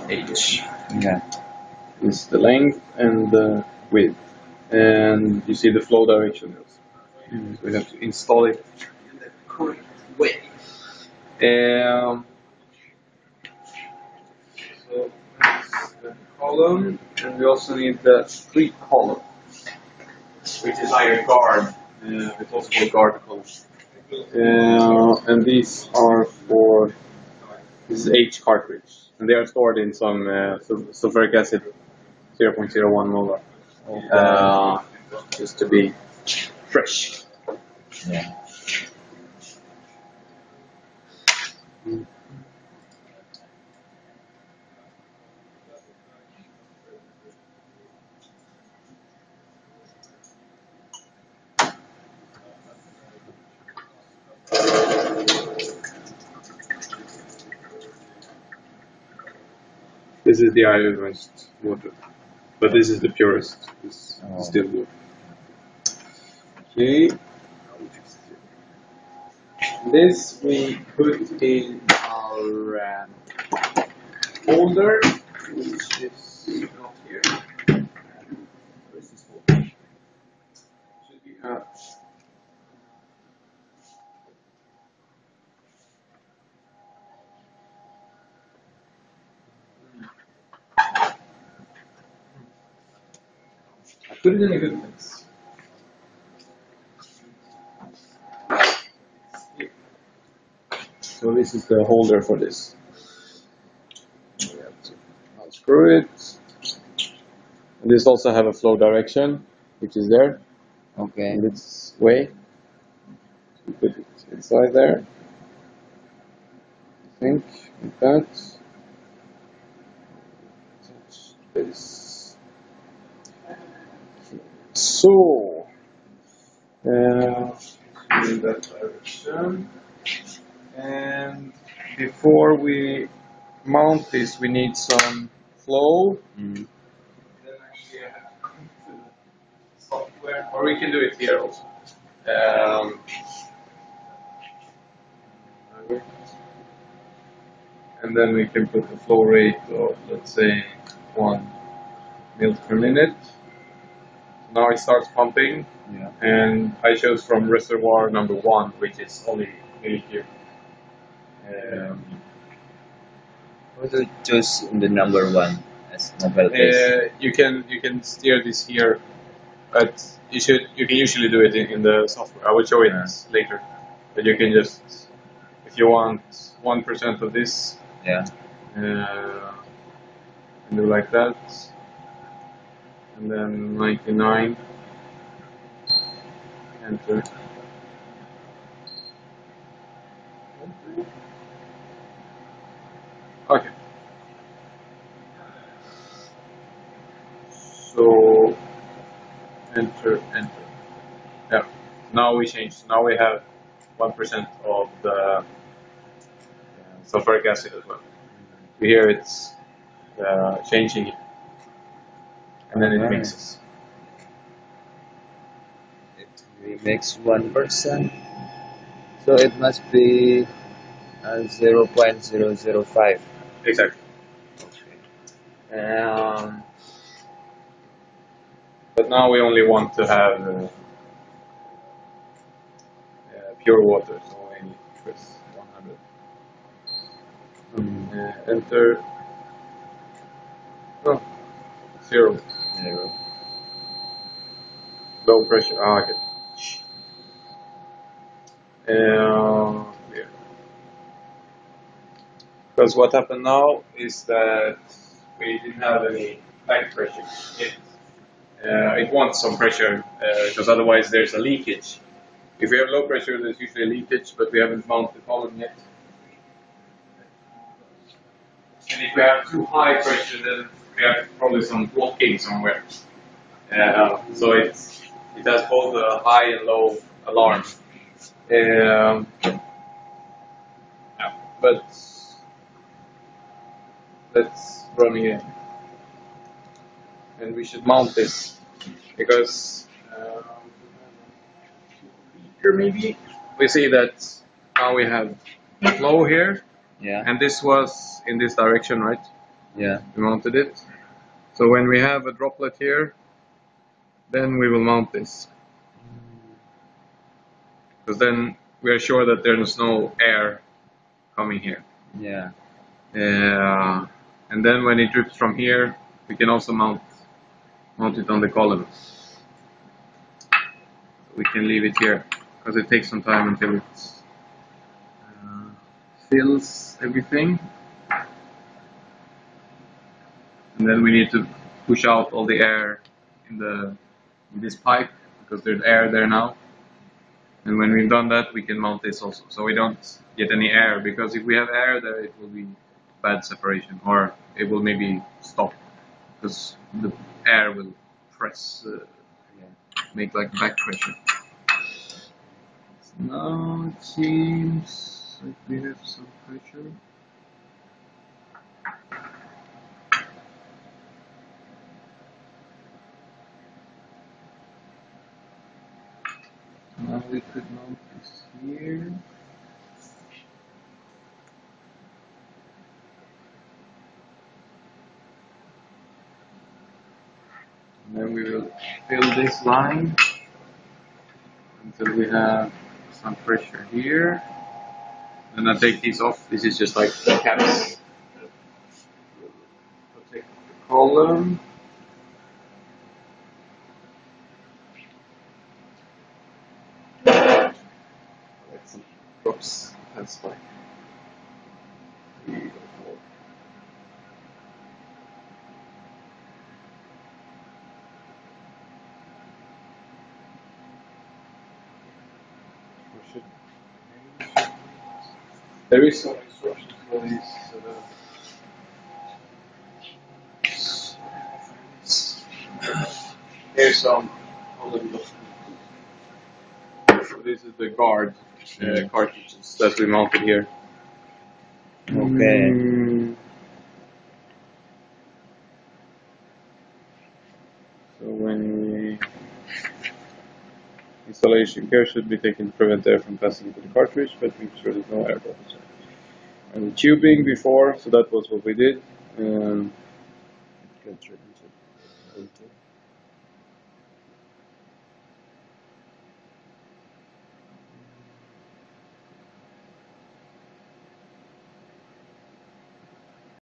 H. Yeah. Is the length and the width, and you see the flow direction. So we have to install it in the correct way. So that's the column, and we also need the pre-column, which is like a guard. It's also called guard column. And these are for, this is H cartridge, and they are stored in some sulfuric acid 0.01 molar, just to be fresh. Yeah. This is the iodized water, but this is the purest. This distilled water. Okay. This we put in our holder, which is not here. Where's this holder? Should be out. I put it in a good place. So this is the holder for this. We have to unscrew it. And this also have a flow direction, which is there. Okay. In this way. So we put it inside there. I think, like that. Touch this. So, in that direction. And before we mount this, we need some flow. Then actually I have to come to the software, or we can do it here also. And then we can put the flow rate of, let's say, 1 mil per minute. Now it starts pumping, and I chose from reservoir number 1, which is only millicube. What do you choose in the number 1 as mobile base? You can steer this here, but you can usually do it in the software. I will show it later, but you can just, if you want 1% of this, and do like that, and then 99, enter. Okay. So enter. Yeah. Now we change. Now we have 1% of the sulfuric acid as well. Here it's changing it, and then it mixes. It makes 1%, so it must be 0.005. Exactly. Okay. But now we only want to have pure water, so we press 100. Enter. Oh, 0. Low pressure. Okay. Yeah. Because what happened now is that we didn't have any back pressure. It wants some pressure, because otherwise there's a leakage. If we have low pressure, there's usually a leakage, but we haven't mounted the column yet. And if we have too high pressure, then we have probably some blocking somewhere. So it has both a high and low alarm. But let's run again. And we should mount this, because here maybe we see that now we have flow here, and this was in this direction, right? Yeah. We mounted it. So when we have a droplet here, then we will mount this. Because then we are sure that there's no air coming here. Yeah. And then when it drips from here, we can also mount it on the column. We can leave it here because it takes some time until it fills everything. And then we need to push out all the air in this pipe because there's air there now. And when we've done that, we can mount this also. So we don't get any air, because if we have air there, it will be bad separation, or it will maybe stop because the air will press, make like back pressure. So now it seems like we have some pressure. Now we could mount this here. And then we will fill this line until we have some pressure here. Then I take these off. This is just like the caps. Protect the column. Some drops. That's fine. 3 or 4. There is some instructions for these. Here's some column. So this is the guard cartridges that we mounted here. Okay. So when installation care should be taken to prevent air from passing into the cartridge, but make sure there's no air bubbles. And the tubing before, so that was what we did.